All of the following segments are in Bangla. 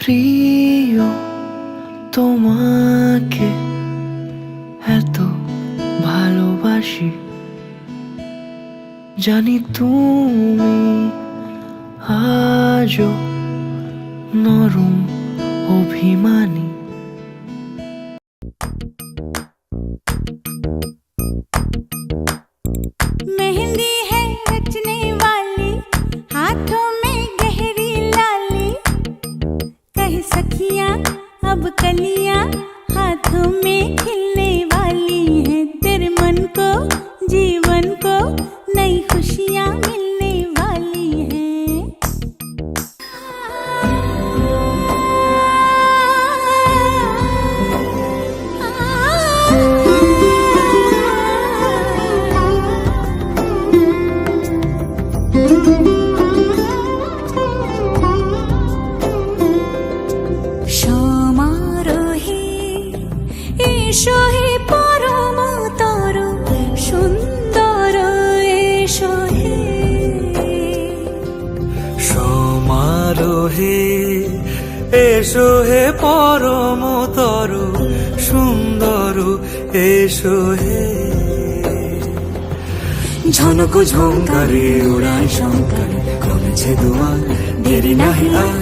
প্রিয় তোমাকে এত ভালোবাসি, জানি তুমি আজও নরম অভিমানী। मेहंदी है रचने वाली, हाथों में गहरी लाली, कह सखियां अब कलियां हाथों में खिलने वाली हैं। तेरे मन को जीवन को नई खुशियां मिलने वाली हैं। সমারোহে এসো হে পরম তর সুন্দর, এসো হে সমারোহে এসো হে পরমতর সুন্দর, এসো হে। ঝনক ঝঙ্কারে উড়ায় শঙ্কর, করেছে দুয়ার দেরি নাহি আর।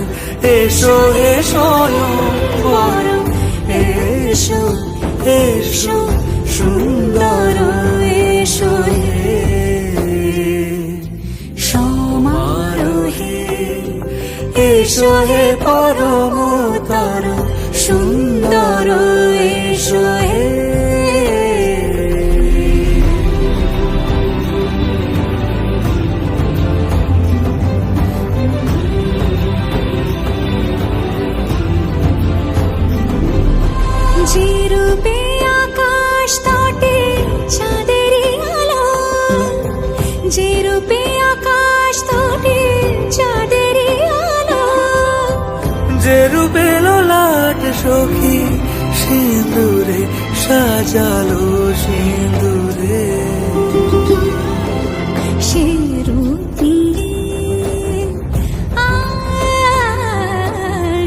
এসো হে স্বয়ংবর, এসো এসো সুন্দর, এসো হে। সমারোহে এসো হে পরমতর সুন্দর, এসো হে। যে রূপে আকাশ তটে চাঁদেরই আলো, যে রূপে আকাশ তটে চাঁদেরই আলো, যে রূপে ললাট সখী সিঁদুরে সাজালো সিঁদুরে। সে রূপী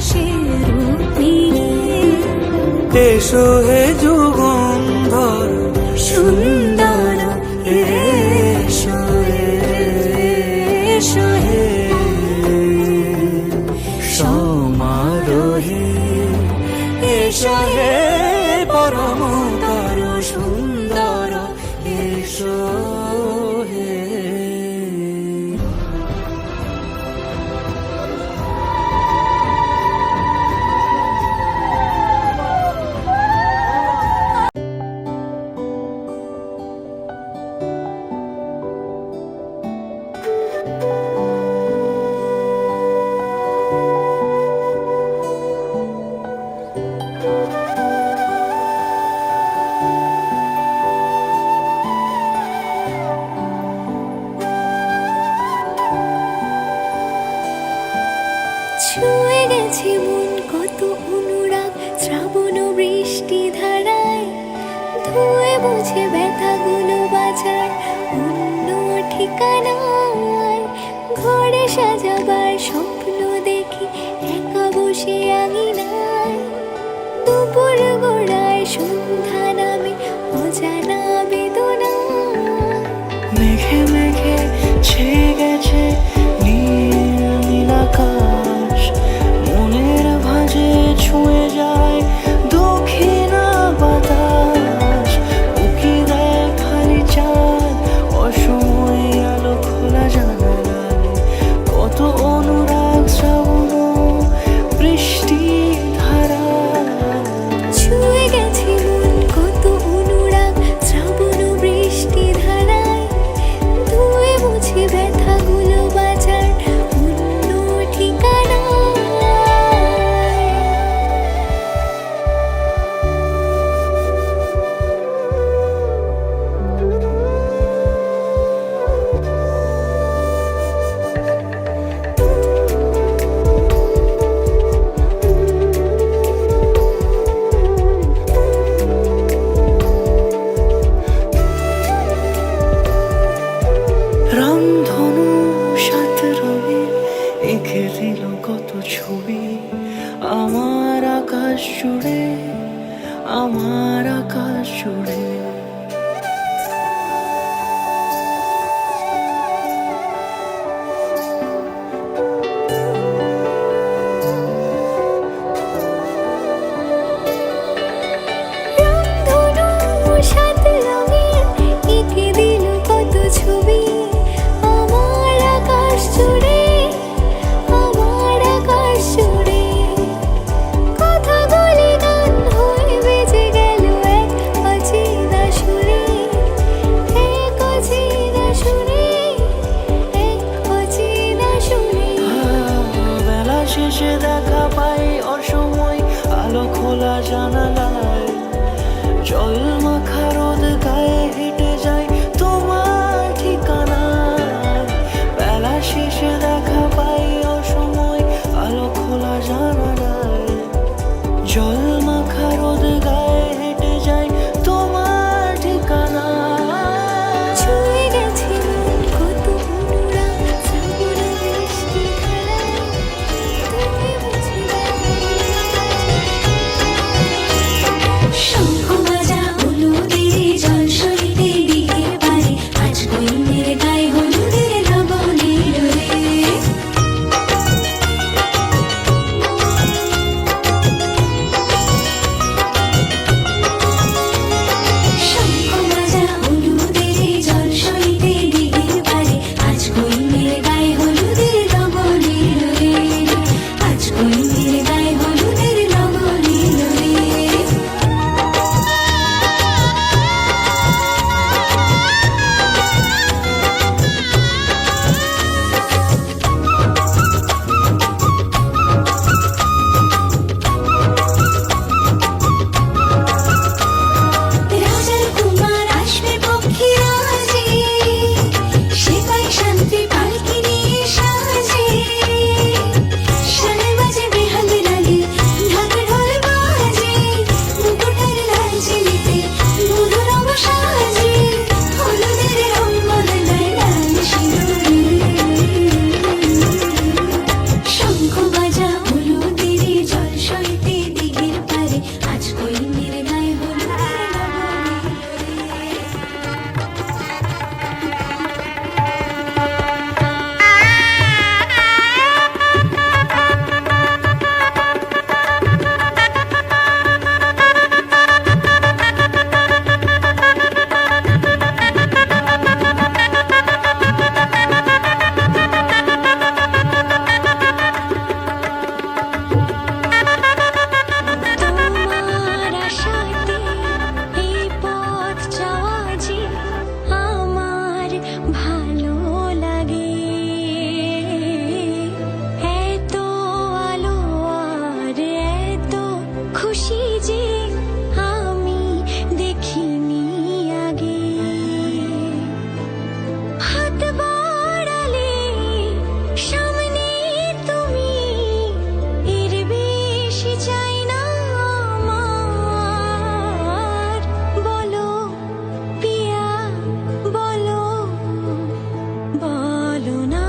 সে রূপী এসো হে যুগন্ধর সুন্দর, এসো এসো হে। সমারোহে এসো হে পরমতর সুন্দর, এসো হে। ছুঁয়ে গেছে মন কত অনুরাগ শ্রাবণ বৃষ্টি ধারায়, ধুয়ে মুছে ব্যথাগুলো বাঁচার অন্য ঠিকানায়। ঘরে সাজাবার স্বপ্ন দেখি একা বসে আঙিনায়, দুপুর গোড়ায় সন্ধ্যা নামে অজানা বেদনা। মেঘে মেঘে ছেয়ে গেছে নীল নীল আকাশ, মনের ভাঁজে ছুঁয়ে যায় দক্ষিণা বাতাস। উকি দেয় খালি চাঁদ অসময়ে আলো খোলা জানালায়, কত অনুরাগ শ্রাবণ বৃষ্টি ধারা। ছুঁয়ে গেছে মন কত অনুরাগ শ্রাবণ বৃষ্টি ধারায়, ধুয়ে মুছে ব্যথাগুলো জুড়ে, আমার আকাশ জুড়ে। রংধনু সাত রঙের এঁকে দিল কত ছবি আমার আকাশ জুড়ে, আমার আকাশ জুড়ে। কথাগুলি গান হয়ে বেজে গেল এক অচেনা সুরে, এক অচেনা সুরে, এক অচেনা সুরে। বেলা শেষে দেখা পাই অসময় আলো খোলা জানালায়, জল মাখা রোদ গায়ে হেঁটে যায় তোমার ঠিকানায়। বেলা শেষে দেখা পাই অসময় আলো খোলা জানালায়, জল মাখা রোদ গায়ে হেঁটে যায় তোমার ঠিকানায়। ছুঁয়ে গেছে মন কত অনুরাগ, শ্রাবণ বৃষ্টি ধারায়, তুমি বুঝি শঙ্খ বাজা হলুদের জল সরিতে দিঘির পারে, আজ কৈনের গায়ে হলুদের লবণের ডোরে। শঙ্খ বাজা হলুদের জল সরিতে দিঘির পারে, আজ কৈনের গায়ে হলুদের লবণের ডোরে, আজ কৈনের গায়ে হলুদের লবণের ডোরে। রাজার কুমার আসবে পক্ষী রাজে, সে পায় শান্তি পালকি নিয়ে সাজে। শানে বাজে বেহাল রাগে, ঢাকা ঢোল বাজে, মুকুটের লাল চিলিতে মধুর রঙ সাজে। হলুদের রঙ বদলায় লাল সিঁদুরে। শঙ্খ বাজা হলুদের জল সরিতে দিঘির পারে, আজ কৈনের গায়ে হলুদের লবণের ডোরে। তোমার আশাতে এই পথ যাওয়া যে আমার ভালো লাগে, এত আলো আর এত খুশি যে আমি দেখিনি আগে। হাত বাড়ালে সামনে তুমি, এর বেশি চাই না আমার। বলো পিয়া বলো, বলো না।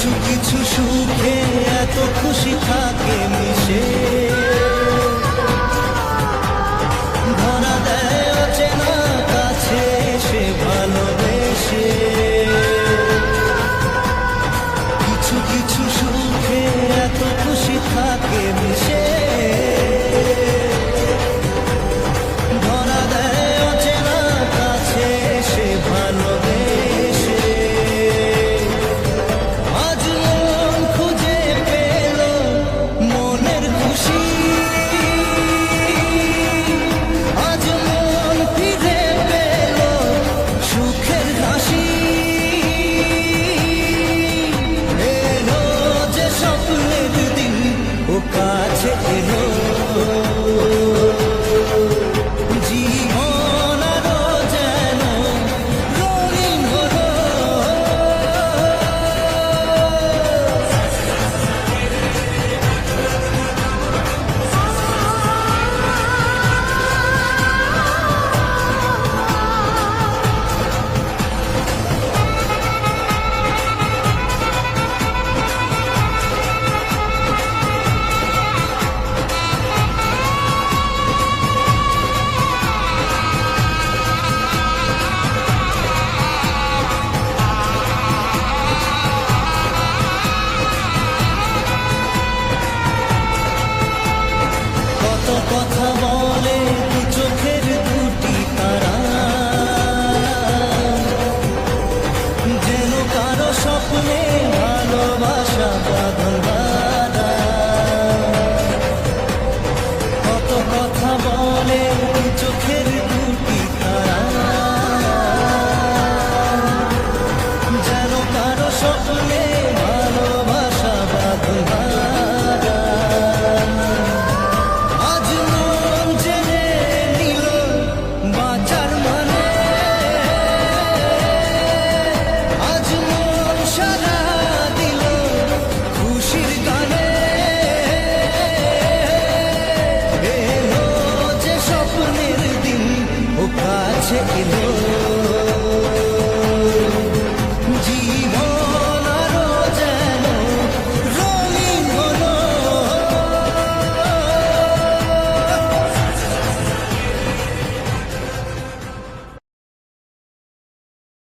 কিছু কিছু সুখে এত খুশি থাকে মিশে, ধরা দেয় অচেনা কাছে সে ভালোবেসে। কিছু কিছু সুখে এত খুশি থাকে মিশে, ধরা দেয় অচেনা কাছে সে ভালোবেসে। আজ মন খুঁজে পেল মনের খুশি, আজ মন ফিরে পেল সুখের হাসি। এলো যে স্বপ্নের দিন ও কাছে এলো, জীবন আরো যেন রঙিন হলো। কত কথা বলে দু চোখের দুটি তারা, যেন কারো স্বপ্নে ভালোবাসা বাঁধন।